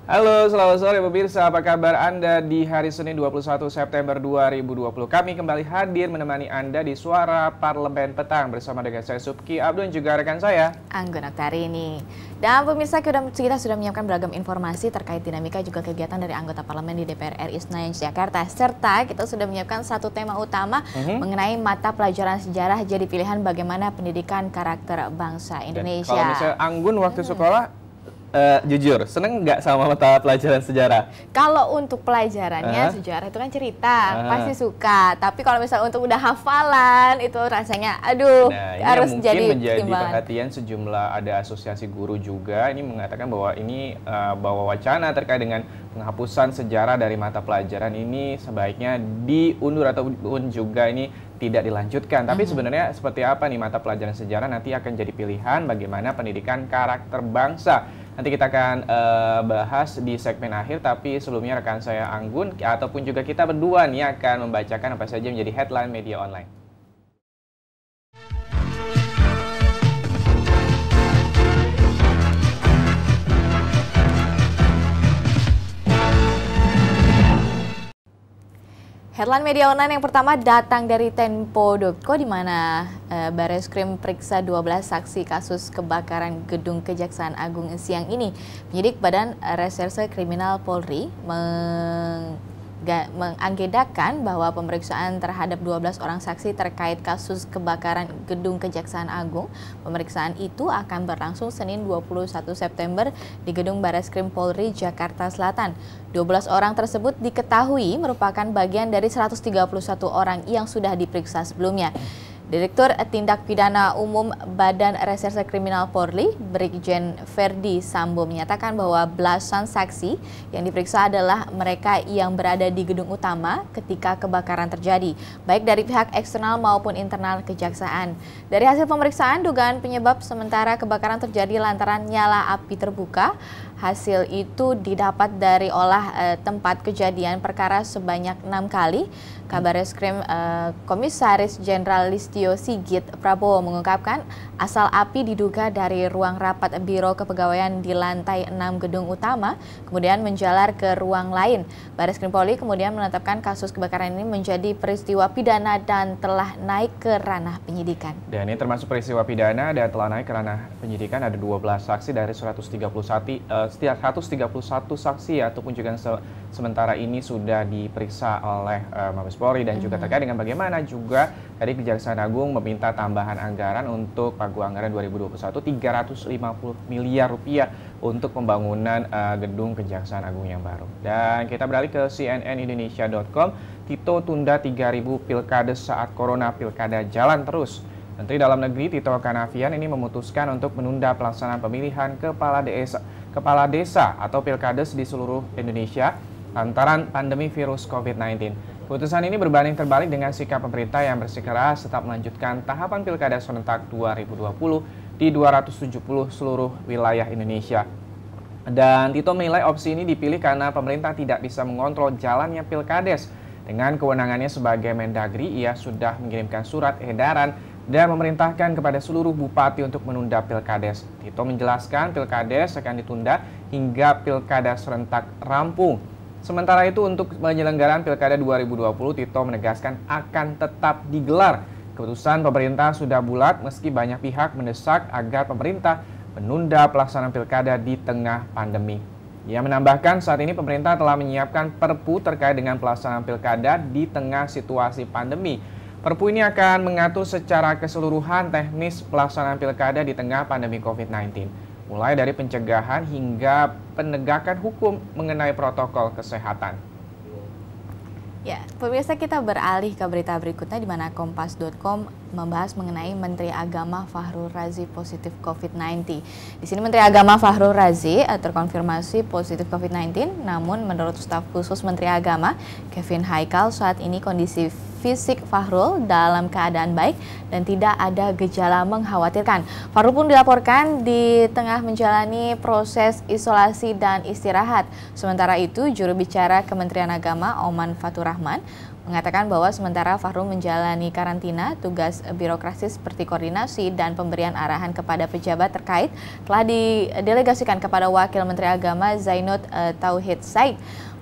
Halo, selamat sore pemirsa. Apa kabar Anda di hari Senin 21 September 2020? Kami kembali hadir menemani Anda di Suara Parlemen Petang bersama dengan saya Subki Abdul dan juga rekan saya Anggun Oktarini. Dan pemirsa, kita sudah menyiapkan beragam informasi terkait dinamika juga kegiatan dari anggota parlemen di DPR RI Senayan Jakarta. Serta kita sudah menyiapkan satu tema utama mengenai mata pelajaran sejarah jadi pilihan bagaimana pendidikan karakter bangsa Indonesia. Dan kalau misalnya Anggun waktu sekolah, jujur, seneng nggak sama mata pelajaran sejarah? Kalau untuk pelajarannya sejarah itu kan cerita, pasti suka. Tapi kalau misalnya untuk udah hafalan, itu rasanya aduh, harus jadi menjadi timbangan. perhatian sejumlah ada asosiasi guru juga. Ini mengatakan bahwa ini bahwa wacana terkait dengan penghapusan sejarah dari mata pelajaran ini sebaiknya diundur ataupun juga ini tidak dilanjutkan. Tapi sebenarnya seperti apa nih mata pelajaran sejarah nanti akan jadi pilihan bagaimana pendidikan karakter bangsa. Nanti kita akan bahas di segmen akhir, tapi sebelumnya rekan saya Anggun ataupun juga kita berdua nih akan membacakan apa saja menjadi headline media online. Headline media online yang pertama datang dari Tempo.co di mana Bareskrim periksa 12 saksi kasus kebakaran gedung Kejaksaan Agung siang ini. Penyidik Badan Reserse Kriminal Polri mengagendakan bahwa pemeriksaan terhadap 12 orang saksi terkait kasus kebakaran gedung Kejaksaan Agung. Pemeriksaan itu akan berlangsung Senin 21 September di Gedung Bareskrim Polri Jakarta Selatan. 12 orang tersebut diketahui merupakan bagian dari 131 orang yang sudah diperiksa sebelumnya. Direktur Tindak Pidana Umum Badan Reserse Kriminal Polri, Brigjen Ferdi Sambo menyatakan bahwa belasan saksi yang diperiksa adalah mereka yang berada di gedung utama ketika kebakaran terjadi, baik dari pihak eksternal maupun internal kejaksaan. Dari hasil pemeriksaan, dugaan penyebab sementara kebakaran terjadi lantaran nyala api terbuka. Hasil itu didapat dari olah tempat kejadian perkara sebanyak 6 kali. Kabareskrim Komisaris Jenderal Listio Sigit Prabowo mengungkapkan asal api diduga dari ruang rapat Biro Kepegawaian di lantai 6 gedung utama, kemudian menjalar ke ruang lain. Bareskrim Polri kemudian menetapkan kasus kebakaran ini menjadi peristiwa pidana dan telah naik ke ranah penyidikan. Dan ini termasuk peristiwa pidana dan telah naik ke ranah penyidikan. Ada 12 saksi dari 131 saksi ataupun juga sementara ini sudah diperiksa oleh Mabes Polri dan juga terkait dengan bagaimana juga dari Kejaksaan Agung meminta tambahan anggaran untuk pagu anggaran 2021 350 miliar rupiah untuk pembangunan gedung Kejaksaan Agung yang baru. Dan kita beralih ke cnnindonesia.com. Tito tunda 3.000 pilkades saat corona, pilkada jalan terus. Menteri Dalam Negeri Tito Karnavian ini memutuskan untuk menunda pelaksanaan pemilihan kepala desa atau pilkades di seluruh Indonesia lantaran pandemi virus COVID-19. Keputusan ini berbanding terbalik dengan sikap pemerintah yang bersikeras tetap melanjutkan tahapan pilkada serentak 2020 di 270 seluruh wilayah Indonesia. Dan Tito menilai opsi ini dipilih karena pemerintah tidak bisa mengontrol jalannya pilkades. Dengan kewenangannya sebagai Mendagri, ia sudah mengirimkan surat edaran dan memerintahkan kepada seluruh bupati untuk menunda pilkades. Tito menjelaskan pilkades akan ditunda hingga pilkada serentak rampung. Sementara itu untuk penyelenggaraan pilkada 2020, Tito menegaskan akan tetap digelar. Keputusan pemerintah sudah bulat meski banyak pihak mendesak agar pemerintah menunda pelaksanaan pilkada di tengah pandemi. Ia menambahkan saat ini pemerintah telah menyiapkan Perpu terkait dengan pelaksanaan pilkada di tengah situasi pandemi. Perpu ini akan mengatur secara keseluruhan teknis pelaksanaan pilkada di tengah pandemi COVID-19. Mulai dari pencegahan hingga penegakan hukum mengenai protokol kesehatan. Ya, pemirsa, kita beralih ke berita berikutnya di mana Kompas.com membahas mengenai Menteri Agama Fahrul Razi positif COVID-19. Di sini Menteri Agama Fahrul Razi terkonfirmasi positif COVID-19, namun menurut staf khusus Menteri Agama Kevin Haikal saat ini kondisi fisik Fahrul dalam keadaan baik dan tidak ada gejala mengkhawatirkan. Fahrul pun dilaporkan di tengah menjalani proses isolasi dan istirahat. Sementara itu, juru bicara Kementerian Agama Oman Fatur Rahman mengatakan bahwa sementara Fahrul menjalani karantina, tugas birokrasi seperti koordinasi dan pemberian arahan kepada pejabat terkait telah didelegasikan kepada Wakil Menteri Agama Zainud Tauhid Said.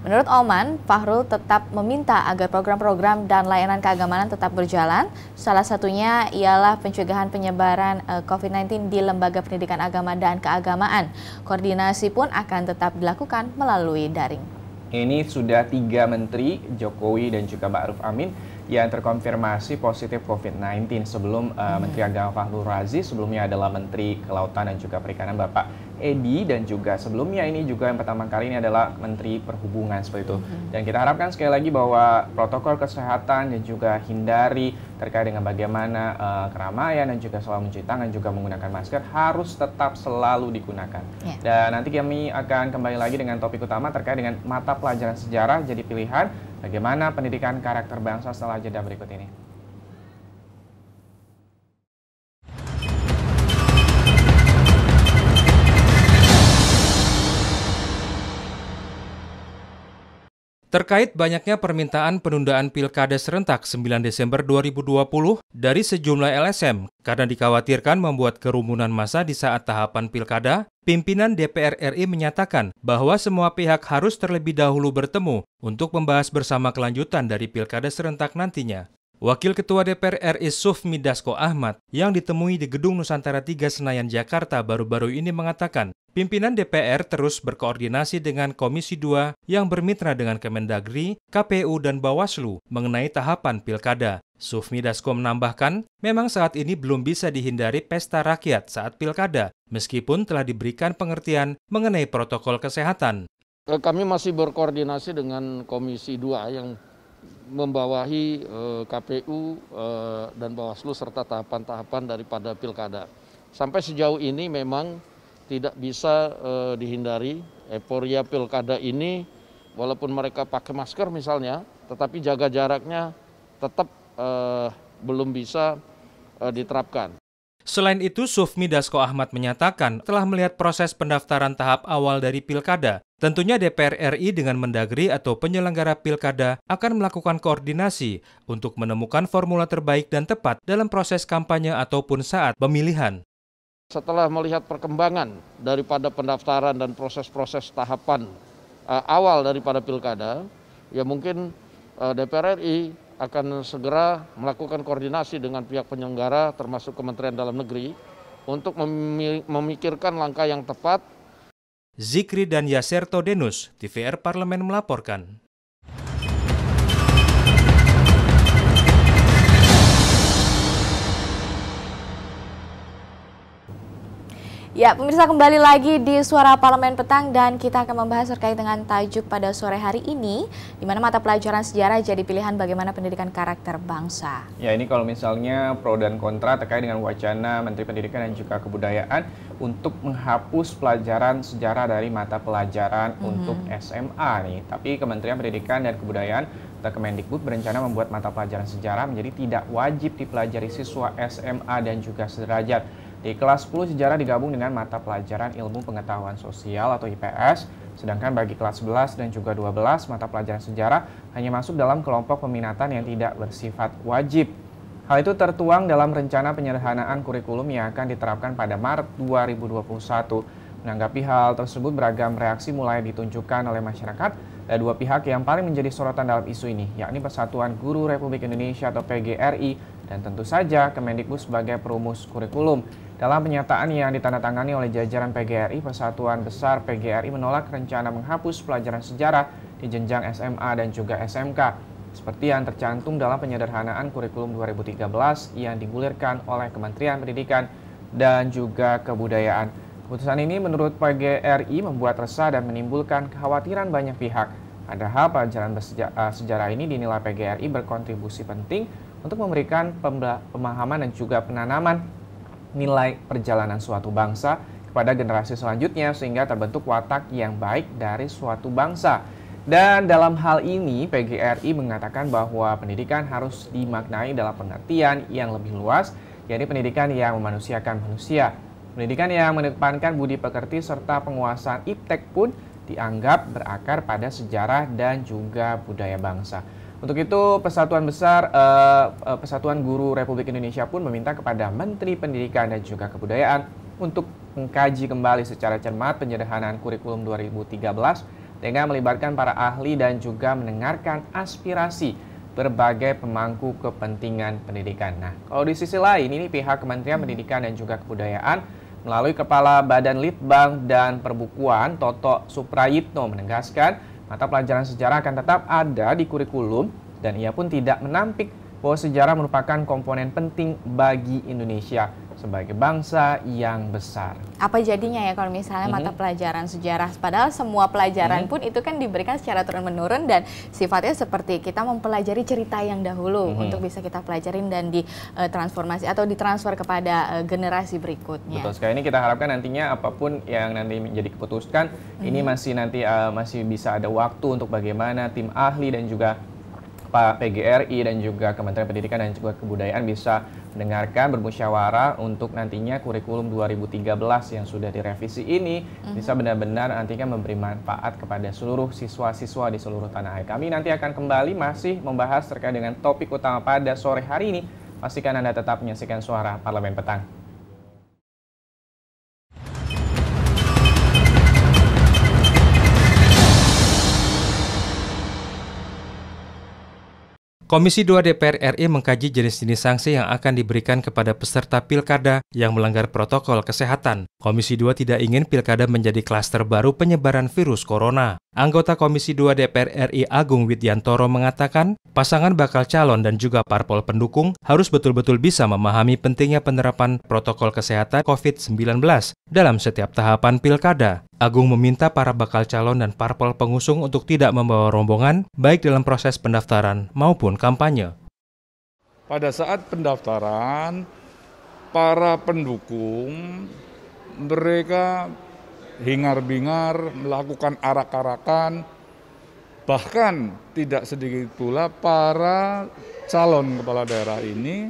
Menurut Oman, Fahrul tetap meminta agar program-program dan layanan keagamaan tetap berjalan. Salah satunya ialah pencegahan penyebaran COVID-19 di lembaga pendidikan agama dan keagamaan. Koordinasi pun akan tetap dilakukan melalui daring. Ini sudah 3 menteri, Jokowi dan juga Ma'ruf Amin, yang terkonfirmasi positif COVID-19 sebelum Menteri Agama Fahrul Razi, sebelumnya adalah Menteri Kelautan dan juga Perikanan Bapak Edi, dan juga sebelumnya ini juga yang pertama kali ini adalah Menteri Perhubungan seperti itu. Dan kita harapkan sekali lagi bahwa protokol kesehatan dan juga hindari terkait dengan bagaimana keramaian dan juga selalu mencuci tangan juga menggunakan masker harus tetap selalu digunakan. Dan nanti kami akan kembali lagi dengan topik utama terkait dengan mata pelajaran sejarah jadi pilihan bagaimana pendidikan karakter bangsa setelah jeda berikut ini. Terkait banyaknya permintaan penundaan Pilkada serentak 9 Desember 2020 dari sejumlah LSM karena dikhawatirkan membuat kerumunan massa di saat tahapan Pilkada, pimpinan DPR RI menyatakan bahwa semua pihak harus terlebih dahulu bertemu untuk membahas bersama kelanjutan dari Pilkada serentak nantinya. Wakil Ketua DPR RI Sufmi Dasko Ahmad yang ditemui di Gedung Nusantara 3 Senayan, Jakarta baru-baru ini mengatakan, pimpinan DPR terus berkoordinasi dengan Komisi 2 yang bermitra dengan Kemendagri, KPU, dan Bawaslu mengenai tahapan Pilkada. Sufmi Dasko menambahkan, memang saat ini belum bisa dihindari pesta rakyat saat Pilkada, meskipun telah diberikan pengertian mengenai protokol kesehatan. Kami masih berkoordinasi dengan Komisi 2 yang membawahi KPU dan Bawaslu serta tahapan-tahapan daripada Pilkada. Sampai sejauh ini memang tidak bisa dihindari euforia Pilkada ini, walaupun mereka pakai masker misalnya, tetapi jaga jaraknya tetap belum bisa diterapkan. Selain itu, Sufmi Dasko Ahmad menyatakan telah melihat proses pendaftaran tahap awal dari Pilkada. Tentunya DPR RI dengan Mendagri atau penyelenggara Pilkada akan melakukan koordinasi untuk menemukan formula terbaik dan tepat dalam proses kampanye ataupun saat pemilihan. Setelah melihat perkembangan daripada pendaftaran dan proses-proses tahapan awal daripada Pilkada, ya mungkin DPR RI akan segera melakukan koordinasi dengan pihak penyelenggara termasuk Kementerian Dalam Negeri untuk memikirkan langkah yang tepat. Zikri dan Yaserto Denus, TVR Parlemen melaporkan. Ya, pemirsa, kembali lagi di Suara Parlemen Petang dan kita akan membahas terkait dengan tajuk pada sore hari ini, di mana mata pelajaran sejarah jadi pilihan bagaimana pendidikan karakter bangsa. Ya, ini kalau misalnya pro dan kontra terkait dengan wacana Menteri Pendidikan dan juga Kebudayaan untuk menghapus pelajaran sejarah dari mata pelajaran untuk SMA nih. Tapi Kementerian Pendidikan dan Kebudayaan atau Kemendikbud berencana membuat mata pelajaran sejarah menjadi tidak wajib dipelajari siswa SMA dan juga sederajat. Di kelas 10 sejarah digabung dengan mata pelajaran ilmu pengetahuan sosial atau IPS, sedangkan bagi kelas 11 dan juga 12 mata pelajaran sejarah hanya masuk dalam kelompok peminatan yang tidak bersifat wajib. Hal itu tertuang dalam rencana penyederhanaan kurikulum yang akan diterapkan pada Maret 2021. Menanggapi hal tersebut, beragam reaksi mulai ditunjukkan oleh masyarakat. Ada dua pihak yang paling menjadi sorotan dalam isu ini, yakni Persatuan Guru Republik Indonesia atau PGRI dan tentu saja Kemendikbud sebagai perumus kurikulum. Dalam pernyataan yang ditandatangani oleh jajaran PGRI, Persatuan Besar PGRI menolak rencana menghapus pelajaran sejarah di jenjang SMA dan juga SMK, seperti yang tercantum dalam penyederhanaan kurikulum 2013 yang digulirkan oleh Kementerian Pendidikan dan juga Kebudayaan. Keputusan ini menurut PGRI membuat resah dan menimbulkan kekhawatiran banyak pihak. Padahal pelajaran sejarah ini dinilai PGRI berkontribusi penting untuk memberikan pemahaman dan juga penanaman nilai perjalanan suatu bangsa kepada generasi selanjutnya sehingga terbentuk watak yang baik dari suatu bangsa. Dan dalam hal ini PGRI mengatakan bahwa pendidikan harus dimaknai dalam pengertian yang lebih luas, yaitu pendidikan yang memanusiakan manusia. Pendidikan yang mengedepankan budi pekerti serta penguasaan iptek pun dianggap berakar pada sejarah dan juga budaya bangsa. Untuk itu, Persatuan Guru Republik Indonesia pun meminta kepada Menteri Pendidikan dan juga Kebudayaan untuk mengkaji kembali secara cermat penyederhanaan kurikulum 2013 dengan melibatkan para ahli dan juga mendengarkan aspirasi berbagai pemangku kepentingan pendidikan. Nah, kalau di sisi lain, ini pihak Kementerian Pendidikan dan juga Kebudayaan melalui Kepala Badan Litbang dan Perbukuan Toto Suprayitno menegaskan mata pelajaran sejarah akan tetap ada di kurikulum dan ia pun tidak menampik bahwa sejarah merupakan komponen penting bagi Indonesia sebagai bangsa yang besar. Apa jadinya ya kalau misalnya mata pelajaran sejarah, padahal semua pelajaran pun itu kan diberikan secara turun-menurun dan sifatnya seperti kita mempelajari cerita yang dahulu untuk bisa kita pelajarin dan ditransformasi atau ditransfer kepada generasi berikutnya. Betul sekali, ini kita harapkan nantinya apapun yang nanti menjadi keputuskan, ini masih bisa ada waktu untuk bagaimana tim ahli dan juga Pak PGRI dan juga Kementerian Pendidikan dan juga Kebudayaan bisa mendengarkan, bermusyawarah untuk nantinya kurikulum 2013 yang sudah direvisi ini bisa benar-benar nantinya memberi manfaat kepada seluruh siswa-siswa di seluruh tanah air. Kami nanti akan kembali masih membahas terkait dengan topik utama pada sore hari ini. Pastikan Anda tetap menyaksikan Suara Parlemen Petang. Komisi 2 DPR RI mengkaji jenis-jenis sanksi yang akan diberikan kepada peserta pilkada yang melanggar protokol kesehatan. Komisi 2 tidak ingin pilkada menjadi klaster baru penyebaran virus corona. Anggota Komisi 2 DPR RI Agung Widyantoro mengatakan, pasangan bakal calon dan juga parpol pendukung harus betul-betul bisa memahami pentingnya penerapan protokol kesehatan COVID-19 dalam setiap tahapan pilkada. Agung meminta para bakal calon dan parpol pengusung untuk tidak membawa rombongan, baik dalam proses pendaftaran maupun kampanye. Pada saat pendaftaran, para pendukung mereka hingar-bingar, melakukan arak-arakan, bahkan tidak sedikit pula para calon kepala daerah ini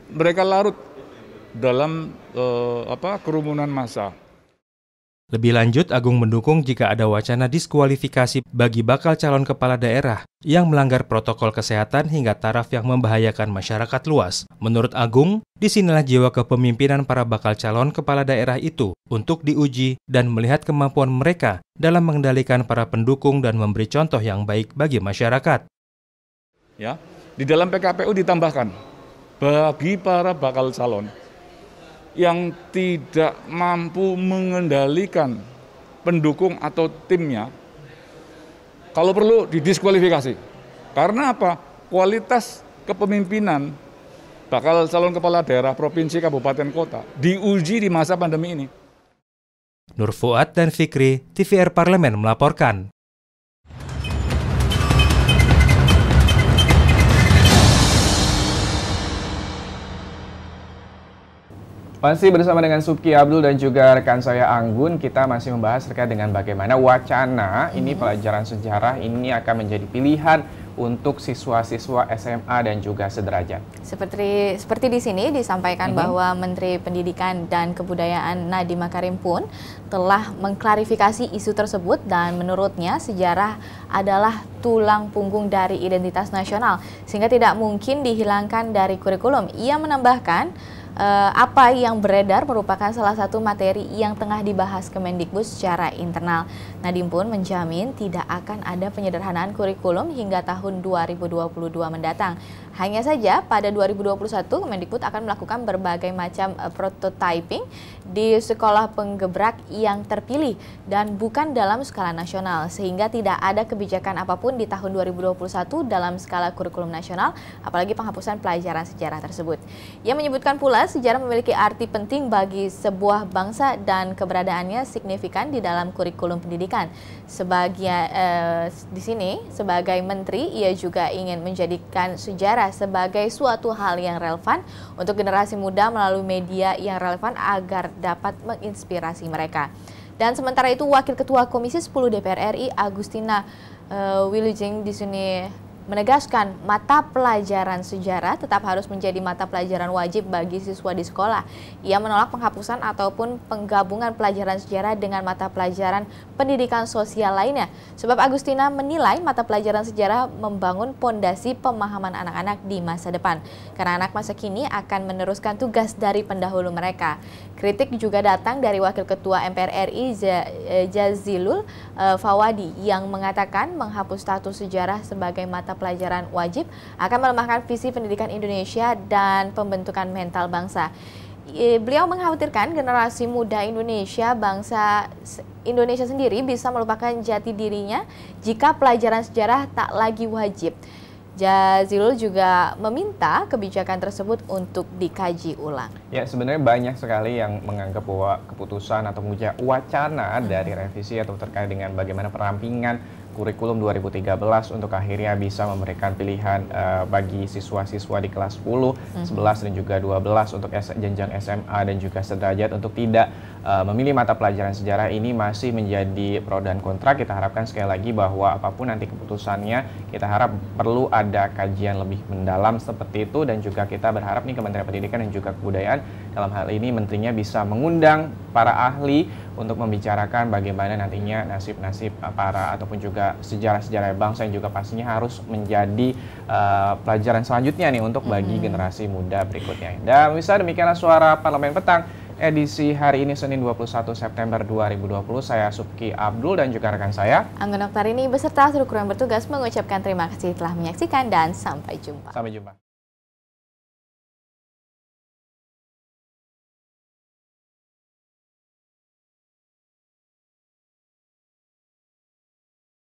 mereka larut dalam kerumunan massa. Lebih lanjut, Agung mendukung jika ada wacana diskualifikasi bagi bakal calon kepala daerah yang melanggar protokol kesehatan hingga taraf yang membahayakan masyarakat luas. Menurut Agung, disinilah jiwa kepemimpinan para bakal calon kepala daerah itu untuk diuji dan melihat kemampuan mereka dalam mengendalikan para pendukung dan memberi contoh yang baik bagi masyarakat. Ya, di dalam PKPU ditambahkan bagi para bakal calon yang tidak mampu mengendalikan pendukung atau timnya, kalau perlu didiskualifikasi. Karena apa? Kualitas kepemimpinan bakal calon kepala daerah provinsi, kabupaten, kota diuji di masa pandemi ini. Nur Fuad dan Fikri, TVR Parlemen melaporkan. Masih bersama dengan Subki Abdul dan juga rekan saya Anggun, kita masih membahas terkait dengan bagaimana wacana ini pelajaran sejarah ini akan menjadi pilihan untuk siswa-siswa SMA dan juga sederajat. Seperti di sini disampaikan bahwa Menteri Pendidikan dan Kebudayaan Nadiem Makarim pun telah mengklarifikasi isu tersebut dan menurutnya sejarah adalah tulang punggung dari identitas nasional sehingga tidak mungkin dihilangkan dari kurikulum. Ia menambahkan apa yang beredar merupakan salah satu materi yang tengah dibahas Kemendikbud secara internal. Nadiem pun menjamin tidak akan ada penyederhanaan kurikulum hingga tahun 2022 mendatang. Hanya saja pada 2021 Kemendikbud akan melakukan berbagai macam prototyping di sekolah penggebrak yang terpilih dan bukan dalam skala nasional sehingga tidak ada kebijakan apapun di tahun 2021 dalam skala kurikulum nasional apalagi penghapusan pelajaran sejarah tersebut. Ia menyebutkan pula sejarah memiliki arti penting bagi sebuah bangsa dan keberadaannya signifikan di dalam kurikulum pendidikan. Di sini sebagai menteri ia juga ingin menjadikan sejarah sebagai suatu hal yang relevan untuk generasi muda melalui media yang relevan agar dapat menginspirasi mereka. Dan sementara itu Wakil Ketua Komisi 10 DPR RI Agustina Wilujeng di sini menegaskan mata pelajaran sejarah tetap harus menjadi mata pelajaran wajib bagi siswa di sekolah. Ia menolak penghapusan ataupun penggabungan pelajaran sejarah dengan mata pelajaran pendidikan sosial lainnya. Sebab Agustina menilai mata pelajaran sejarah membangun pondasi pemahaman anak-anak di masa depan. Karena anak masa kini akan meneruskan tugas dari pendahulu mereka. Kritik juga datang dari Wakil Ketua MPR RI Jazilul Fawadi yang mengatakan menghapus status sejarah sebagai mata pelajaran wajib akan melemahkan visi pendidikan Indonesia dan pembentukan mental bangsa. Beliau mengkhawatirkan generasi muda bangsa Indonesia sendiri bisa melupakan jati dirinya jika pelajaran sejarah tak lagi wajib. Jazilul juga meminta kebijakan tersebut untuk dikaji ulang. Ya, sebenarnya banyak sekali yang menganggap bahwa keputusan atau wacana dari revisi atau terkait dengan bagaimana perampingan kurikulum 2013 untuk akhirnya bisa memberikan pilihan bagi siswa-siswa di kelas 10, 11 dan juga 12 untuk jenjang SMA dan juga sederajat untuk tidak memilih mata pelajaran sejarah ini masih menjadi pro dan kontra. Kita harapkan sekali lagi bahwa apapun nanti keputusannya, kita harap perlu ada kajian lebih mendalam seperti itu, dan juga kita berharap nih Kementerian Pendidikan dan juga Kebudayaan dalam hal ini menterinya bisa mengundang para ahli untuk membicarakan bagaimana nantinya nasib-nasib para ataupun juga sejarah-sejarah bangsa yang juga pastinya harus menjadi pelajaran selanjutnya nih untuk bagi generasi muda berikutnya. Dan bisa demikianlah Suara Parlemen Petang edisi hari ini Senin 21 September 2020. Saya Subki Abdul dan juga rekan saya Anggun Oktarini beserta seluruh kru yang bertugas mengucapkan terima kasih telah menyaksikan dan sampai jumpa. Sampai jumpa.